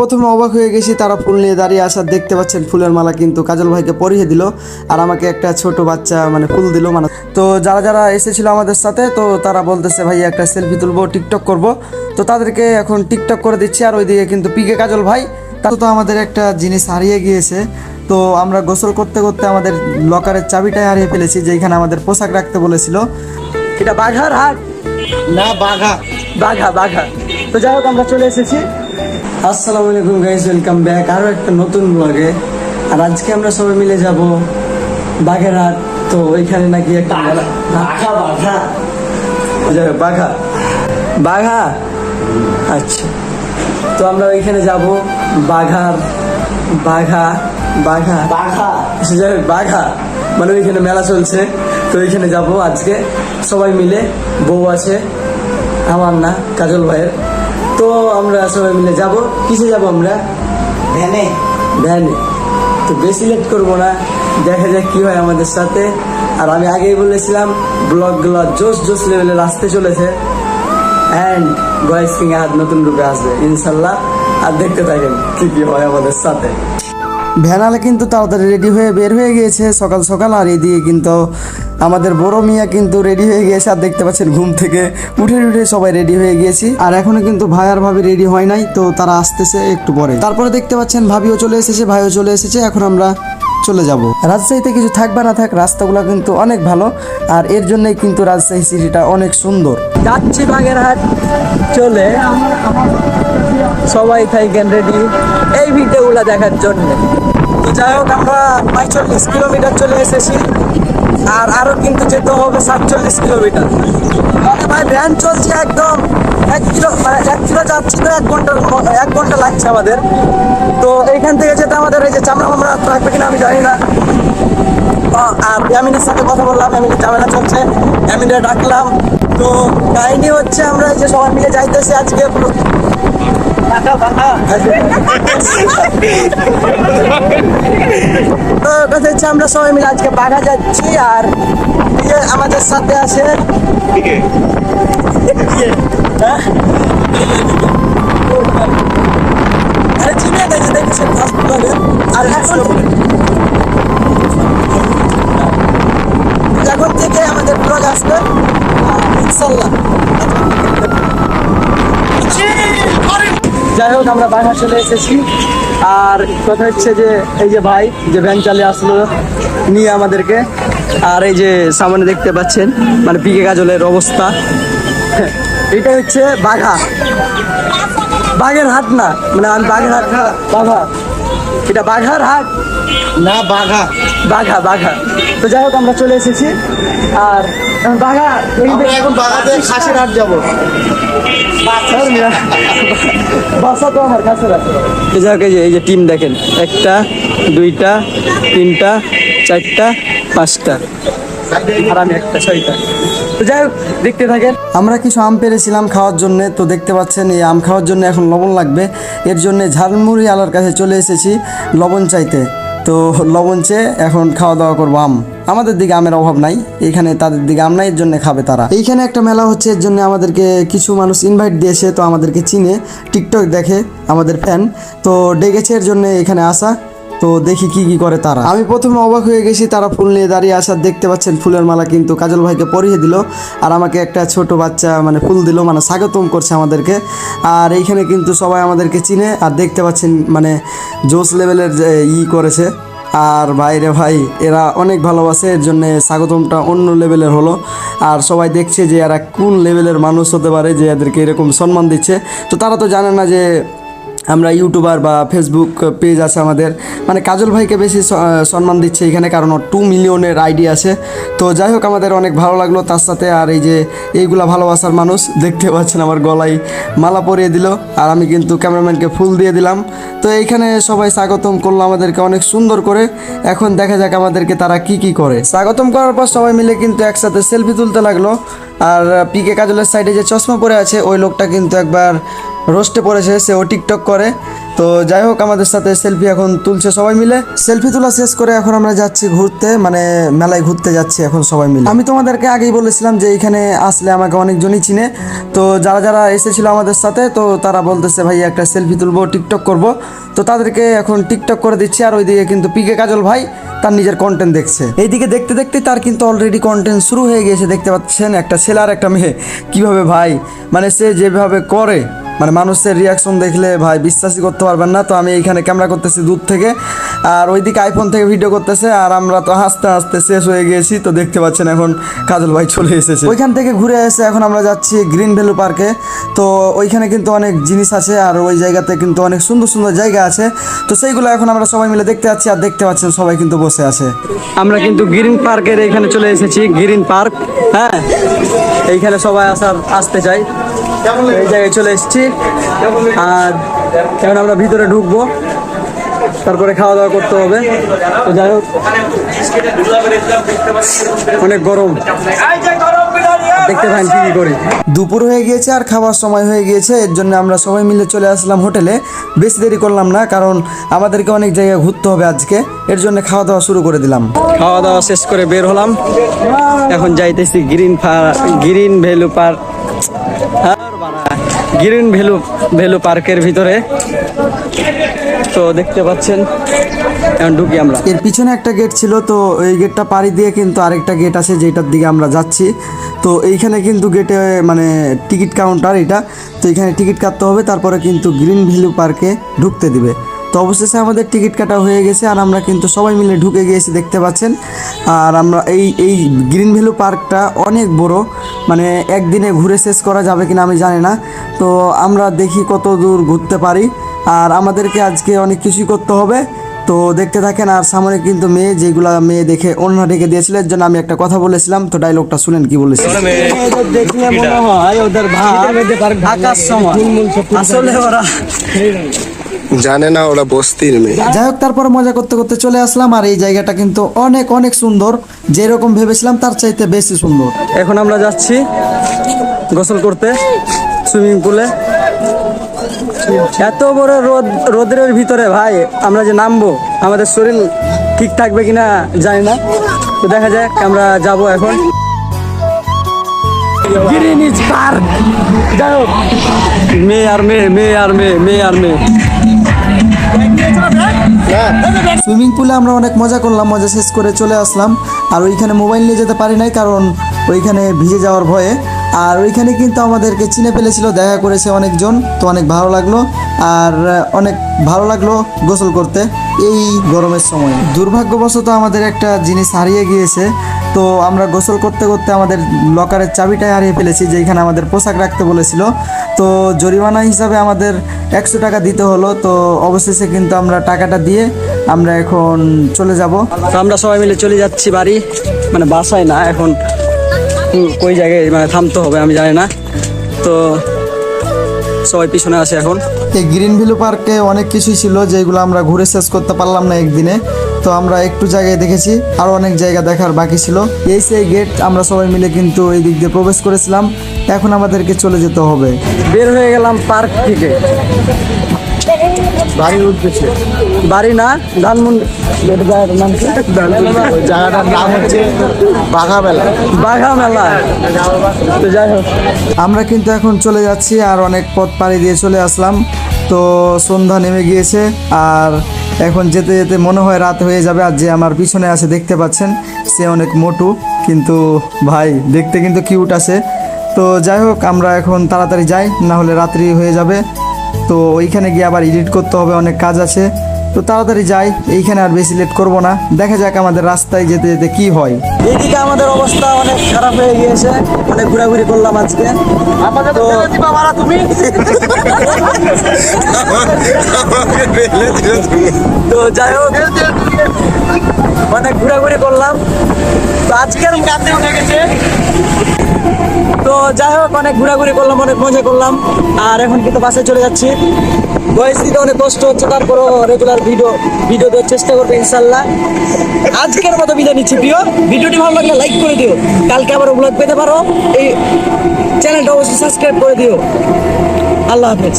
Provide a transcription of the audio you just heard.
প্রথমে অবাক হয়ে গেছি, তারা ফুল নিয়ে দাঁড়িয়ে আসার দেখতে পাচ্ছেন ফুলের মালা কিন্তু কাজল ভাইকে পরিয়ে দিল আর আমাকে একটা ছোট বাচ্চা ফুল দিল তো যারা যারা এসেছিল আমাদের সাথে তো তারা বলতেছে ভাই একটা সেলফি তুলবো, টিকটক করব। তো তাদেরকে এখন টিকটক করে দিচ্ছি। আর ওইদিকে কিন্তু পিকে কাজল ভাই তো আমাদের একটা জিনিস হারিয়ে গিয়েছে। তো আমরা গোসল করতে করতে আমাদের লকারের চাবিটাই হারিয়ে ফেলেছি, যেখানে আমাদের পোশাক রাখতে বলেছিল। এটা বাঘার হাট না বাঘা বাঘা বাঘা। তো যাই হোক আমরা চলে এসেছি। আসসালামু আলাইকুম গাইস, ওয়েলকাম ব্যাক আরও একটা নতুন ব্লগে। আর আজকে আমরা সবাই মিলে যাব বাঘেরহাট। তো ওইখানে নাকি একটা বাঘা বাঘা বাঘা বাঘা আচ্ছা, তো আমরা ওইখানে যাব বাঘার বাঘা বাঘা বাঘা যাই হোক বাঘা ওইখানে মেলা চলছে। তো ওইখানে যাব আজকে সবাই মিলে, বউ আছে আমার না কাজল ভাইয়ের। তো আমরা সবাই মিলে যাব। কিসে যাব আমরা? ভ্যানে ভ্যানে। তো বেশি লেট করবো না, দেখা যাক কি হয় আমাদের সাথে। আর আমি আগেই বলেছিলাম ব্লগগুলো জোশ জোশ লেভেলের আসতে চলেছে অ্যান্ড ভয়েস কিং আর নতুন রূপে আসবে ইনশাল্লাহ। আর দেখতে থাকেন কি কি হয় আমাদের সাথে। ভ্যানালে কিন্তু তাড়াতাড়ি রেডি হয়ে বের হয়ে গিয়েছে সকাল সকাল। আর এদিকে কিন্তু আমাদের বড় মিয়া কিন্তু রেডি হয়ে গিয়েছে। আর দেখতে পাচ্ছেন ঘুম থেকে উঠে সবাই রেডি হয়ে গিয়েছি। আর এখনো কিন্তু ভাই আর ভাবি রেডি হয় নাই, তো তারা আসতেছে একটু পরে। তারপরে দেখতে পাচ্ছেন ভাবিও চলে এসেছে, ভাইও চলে এসেছে। এখন আমরা চলে যাব। রাজশাহীতে কিছু থাক বা না থাক, রাস্তাগুলো কিন্তু অনেক ভালো। আর এর জন্যই কিন্তু রাজশাহী সিটিটা অনেক সুন্দর। যাচ্ছি বাগেরহাট চলে, সবাই থাকেন রেডি এই ভিডিওগুলো দেখার জন্য। তো যাই হোক আমরা 45 কিলোমিটার চলে এসেছি। আর আরো কিন্তু যেতে হবে 47 কিলোমিটার। ভাই ভ্যান চলছে একদম 1 কিলো যাচ্ছি তো 1 ঘন্টা লাগছে আমাদের। তো এইখান থেকে যেতে আমাদের এই যে চামড়া মামড়া থাকবে কিনা আমি জানি না। আর ইয়ামিনের সাথে কথা বললাম, ইয়ামিনের ঝামেলা চলছে, ইয়ামিনে ডাকলাম। তো কাহিনী হচ্ছে আমরা এই যে সবাই মিলে যাইতেছি আজকে। তো কথা হচ্ছে আমরা সবাই মিলে আজকে বাঘা যাচ্ছি। আর আমাদের সাথে আছে চিনে গেছে দেখেছেন হসপিটালে। আর এখন থেকে আমাদের ব্লগ আসবে ইনশাল্লাহ। যাই হোক আমরা বাঘা চলে এসেছি। আর কথা হচ্ছে যে এই যে ভাই যে ভ্যান চালিয়ে আসলো নিয়ে আমাদেরকে। আর এই যে সামনে দেখতে পাচ্ছেন পিকে কাজলের অবস্থা। এটা হচ্ছে বাঘা বাঘের হাট না, আমি বাঘের হাট বাঘা। এটা বাঘার হাট না বাঘা বাঘা বাঘা। তো যাই হোক আমরা চলে এসেছি। আর বাঘা এখন বাঘাতে খাসির হাট যাবো। বাসা তো আমার কাছে আছে। এই যে টিম দেখেন, 1টা 2টা 3টা 4টা 5টা আর আমি 1টা 6টা। তো যাই হোক দেখতে থাকেন। আমরা কিছু আম পেরেছিলাম খাওয়ার জন্য। তো দেখতে পাচ্ছেন এই আম খাওয়ার জন্য এখন লবণ লাগবে। এর জন্য ঝালমুড়ি আলার কাছে চলে এসেছি লবণ চাইতে। তো লবণ চেয়ে এখন খাওয়া দাওয়া করবো আম। আমাদের দিকে আমের অভাব নাই, এখানে তাদের দিকে আম নাই, এর জন্য খাবে তারা। এইখানে একটা মেলা হচ্ছে, এর জন্য আমাদেরকে কিছু মানুষ ইনভাইট দিয়েছে। তো আমাদেরকে চিনে, টিকটক দেখে, আমাদের ফ্যান। তো ডেকেছে এর জন্য এখানে আসা। তো দেখি কি কি করে তারা। আমি প্রথমে অবাক হয়ে গেছি, তারা ফুল নিয়ে দাঁড়িয়ে আসার দেখতে পাচ্ছেন ফুলের মালা কিন্তু কাজল ভাইকে পরিয়ে দিল আর আমাকে একটা ছোট বাচ্চা ফুল দিল, স্বাগতম করছে আমাদেরকে। আর এইখানে কিন্তু সবাই আমাদেরকে চিনে। আর দেখতে পাচ্ছেন জোশ লেভেলের করেছে। আর ভাইরে ভাই এরা অনেক ভালোবাসে, এর জন্য স্বাগতমটা অন্য লেভেলের হলো। আর সবাই দেখছে যে এরা কোন লেভেলের মানুষ হতে পারে যে এদেরকে এরকম সম্মান দিচ্ছে। তো তারা তো জানে না যে আমরা ইউটিউবার বা ফেসবুক পেজ আছে আমাদের, কাজল ভাইকে বেশি সম্মান দিচ্ছে এখানে, কারণ 2 মিলিয়নের আইডি আছে। তো যাই হোক আমাদের অনেক ভালো লাগলো তার সাথে। আর এই যে এইগুলা ভালোবাসার মানুষ দেখতে পাচ্ছেন, আমার গলায় মালা পরিয়ে দিল আর আমি কিন্তু ক্যামেরাম্যানকে ফুল দিয়ে দিলাম। তো এইখানে সবাই স্বাগতম করলো আমাদেরকে অনেক সুন্দর করে। এখন দেখা যাক আমাদেরকে তারা কি কি করে। স্বাগতম করার পর সবাই মিলে কিন্তু একসাথে সেলফি তুলতে লাগলো। আর পিকে কাজলের সাইডে যে চশমা পরে আছে ওই লোকটা কিন্তু একবার রোস্টে পড়েছে, সেও টিকটক করে। তো যাই হোক, আমাদের সাথে সেলফি এখন তুলছে সবাই মিলে। সেলফি তোলা শেষ করে এখন আমরা যাচ্ছি ঘুরতে, মানে মেলায় ঘুরতে যাচ্ছি এখন সবাই মিলে। আমি তোমাদেরকে আগেই বলেছিলাম যে এইখানে আসলে আমাকে অনেকজনই চিনে। তো যারা যারা এসেছিল আমাদের সাথে, তো তারা বলতেছে ভাই একটা সেলফি তুলবো, টিকটক করব। তো তাদেরকে এখন টিকটক করে দিচ্ছি। আর ওইদিকে কিন্তু পিকে কাজল ভাই তার নিজের কন্টেন্ট দেখছে। এইদিকে দেখতে দেখতে তার কিন্তু অলরেডি কন্টেন্ট শুরু হয়ে গিয়েছে। দেখতে পাচ্ছেন একটা ছেলে আর একটা মেয়ে কিভাবে ভাই, মানে সে যেভাবে করে, মানে মানুষের রিয়াকশন দেখলে ভাই বিশ্বাসই করতে পারবেন না। তো আমি এইখানে ক্যামেরা করতেছি দূর থেকে, আর ওইদিকে আইফোন থেকে ভিডিও করতেছে, আর আমরা তো হাসতে হাসতে শেষ হয়ে গিয়েছি। তো দেখতে পাচ্ছেন এখন কাজল ভাই চলে এসেছে। ওইখান থেকে ঘুরে এসে এখন আমরা যাচ্ছি গ্রিন ভ্যালু পার্কে। তো ওইখানে কিন্তু অনেক জিনিস আছে, আর ওই জায়গাতে কিন্তু অনেক সুন্দর সুন্দর জায়গা আছে। তো সেইগুলো এখন আমরা সবাই মিলে দেখতে যাচ্ছি, আর দেখতে পাচ্ছেন সবাই কিন্তু বসে আছে। আমরা কিন্তু গ্রিন পার্কের এইখানে চলে এসেছি, গ্রিন পার্ক। হ্যাঁ, এইখানে সবাই আসতে চাই। এই জায়গায় চলে এসেছি, আর এখন আমরা ভিতরে ঢুকবো, তারপরে খাওয়া দাওয়া করতে হবে। তো যাই হোক, অনেক গরম, দেখতে পান কি করি। দুপুর হয়ে গিয়েছে আর খাওয়ার সময় হয়ে গিয়েছে, এর জন্য আমরা সবাই মিলে চলে আসলাম হোটেলে। বেশি দেরি করলাম না, কারণ আমাদেরকে অনেক জায়গায় ঘুরতে হবে আজকে, এর জন্য খাওয়া দাওয়া শুরু করে দিলাম। খাওয়া দাওয়া শেষ করে বের হলাম, এখন যাইতেছি green value park, green value পার্কের ভিতরে। তো দেখতে পাচ্ছেন এখন ঢুকি আমরা। এর পিছনে একটা গেট ছিল, তো এই গেটটা পাড়ি দিয়ে কিন্তু আরেকটা গেট আছে যেটার দিকে আমরা যাচ্ছি। তো এইখানে কিন্তু গেটে মানে টিকিট কাউন্টার এটা, তো এখানে টিকিট কাটতে হবে, তারপরে কিন্তু গ্রিন ভ্যালু পার্কে ঢুকতে দিবে। তো অবশেষে আমাদের টিকিট কাটা হয়ে গেছে, আর আমরা কিন্তু সবাই মিলে ঢুকে গিয়েছি, দেখতে পাচ্ছেন। আর আমরা এই গ্রিন ভ্যালু পার্কটা অনেক বড়, মানে একদিনে ঘুরে শেষ করা যাবে কিনা আমি জানি না। তো আমরা দেখি কত দূর ঘুরতে পারি, আর আমাদেরকে আজকে অনেক কিছুই করতে হবে। তো দেখতে থাকেন। আর সামনে কিন্তু যেগুলা মেয়ে দেখে ওড়না ঢেকে দিয়েছিল, এর জন্য আমি একটা কথা বলেছিলাম। তো ডায়লগটা শুনেন কি বলেছি। দেখলে মনে হয় ওদের ভাব আকাশ সমান, আসলে ওরা জানে না ওরা বস্তির মেয়ে। যাই হোক, তারপরে মজা করতে করতে চলে আসলাম। আর এই জায়গাটা কিন্তু অনেক অনেক সুন্দর, যেরকম ভেবেছিলাম তার চাইতে বেশি সুন্দর। এখন আমরা যাচ্ছি গোসল করতে সুইমিং পুলে। এত বড় রোদের ভিতরে ভাই আমরা যে নামবো, আমাদের শরীর ঠিক থাকবে কিনা জানি না। তো দেখা যাক, আমরা যাব এখন গ্রিনিজ পার্ক। যাই হোক, মেয়ে আর মেয়ে। সুইমিং পুলে আমরা অনেক মজা করলাম, মজা শেষ করে চলে আসলাম। আর ওইখানে মোবাইল নিয়ে যেতে পারি নাই, কারণ ওইখানে ভিজে যাওয়ার ভয়ে। আর ওইখানে কিন্তু আমাদেরকে চিনে ফেলেছিল, দেখা করেছে অনেকজন। তো অনেক ভালো লাগলো, আর অনেক ভালো লাগলো গোসল করতে এই গরমের সময়। দুর্ভাগ্যবশত আমাদের একটা জিনিস হারিয়ে গিয়েছে। তো আমরা গোসল করতে করতে আমাদের লকারের চাবিটাই হারিয়ে ফেলেছি, যেখানে আমাদের পোশাক রাখতে বলেছিল। তো জরিমানা হিসাবে আমাদের 100 টাকা দিতে হলো। তো অবশেষে কিন্তু আমরা টাকাটা দিয়ে আমরা এখন চলে যাব। তো আমরা সবাই মিলে চলে যাচ্ছি বাড়ি, মানে বাসায় না, এখন কই জায়গায় মানে থামতে হবে আমি জানি না। তো সবাই পিছনে আসে এখন। এই গ্রিন ভ্যালু পার্কে অনেক কিছুই ছিল, যেগুলো আমরা ঘুরে শেষ করতে পারলাম না একদিনে। তো আমরা একটু জায়গায় দেখেছি, আরও অনেক জায়গা দেখার বাকি ছিল। এই সেই গেট, আমরা সবাই মিলে কিন্তু এই দিক দিয়ে প্রবেশ করেছিলাম। এখন আমাদেরকে চলে যেতে হবে। বের হয়ে গেলাম পার্ক থেকে, বাড়ির উদ্দেশ্যে। বাড়ি না, ধানমন্ডি। জায়গাটার নাম হচ্ছে বাঘা মেলা। তো যাই হোক, আমরা কিন্তু এখন চলে যাচ্ছি, আর অনেক পথ পাড়ি দিয়ে চলে আসলাম। তো সন্ধ্যা নেমে গিয়েছে, আর এখন যেতে যেতে মনে হয় রাত হয়ে যাবে। আর যে আমার পিছনে আছে দেখতে পাচ্ছেন, সে অনেক মোটু, কিন্তু ভাই দেখতে কিন্তু কিউট আছে। তো যাই হোক, আমরা এখন তাড়াতাড়ি যাই, না হলে রাত্রি হয়ে যাবে। তো ওইখানে গিয়ে আবার এডিট করতে হবে, অনেক কাজ আছে। তো তাড়াতাড়ি যাই, এইখানে আর বেশি লেট করব না। দেখা যাক আমাদের রাস্তায় যেতে যেতে কি হয়। এইদিকে আমাদের অবস্থা অনেক খারাপ হয়ে গিয়েছে, অনেক ঘোরাঘুরি করলাম আজকে। তো যাই হোক, অনেক ঘোরাঘুরি করলাম। তো আজকের রাতে উঠে গেছে। তো যাই হোক, অনেক ঘোরাঘুরি করলাম, অনেক মজা করলাম। আর এখন কিন্তু বাসে চলে যাচ্ছি। বয়স দিতে অনেক কষ্ট হচ্ছে, তারপরও রেগুলার ভিডিও দেওয়ার চেষ্টা করবে ইনশাল্লাহ। আজকের মতো বিদায় নিচ্ছি প্রিয়। ভিডিওটি ভালো লাগলে লাইক করে দিও, কালকে আবার ব্লগ পেতে পারো। এই চ্যানেলটা অবশ্যই সাবস্ক্রাইব করে দিও। আল্লাহ হাফেজ।